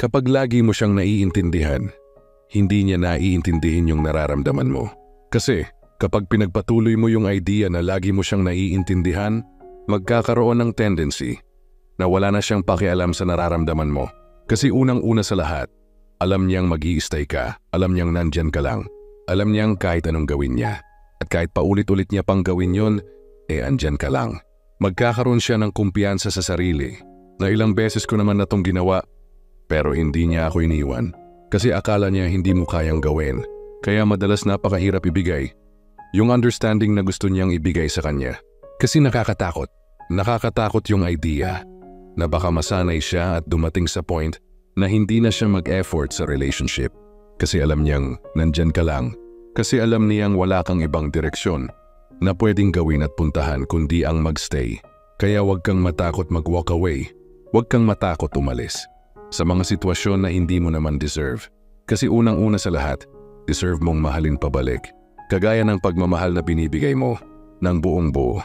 Kapag lagi mo siyang naiintindihan, hindi niya naiintindihin yung nararamdaman mo. Kasi kapag pinagpatuloy mo yung idea na lagi mo siyang naiintindihan, magkakaroon ng tendency na wala na siyang pakialam sa nararamdaman mo. Kasi unang-una sa lahat, alam niyang mag-i-stay ka, alam niyang nandyan ka lang, alam niyang kahit anong gawin niya. At kahit paulit-ulit niya pang gawin yon, andyan ka lang. Magkakaroon siya ng kumpiyansa sa sarili na ilang beses ko naman na tong ginawa, pero hindi niya ako iniwan. Kasi akala niya hindi mo kayang gawin, kaya madalas napakahirap ibigay yung understanding na gusto niyang ibigay sa kanya. Kasi nakakatakot. Nakakatakot yung idea na baka masanay siya at dumating sa point na hindi na siya mag-effort sa relationship. Kasi alam niyang nandyan ka lang. Kasi alam niyang wala kang ibang direksyon na pwedeng gawin at puntahan kundi ang magstay. Kaya huwag kang matakot mag-walk away. Huwag kang matakot umalis sa mga sitwasyon na hindi mo naman deserve. Kasi unang-una sa lahat, deserve mong mahalin pabalik. Kagaya ng pagmamahal na binibigay mo ng buong buo.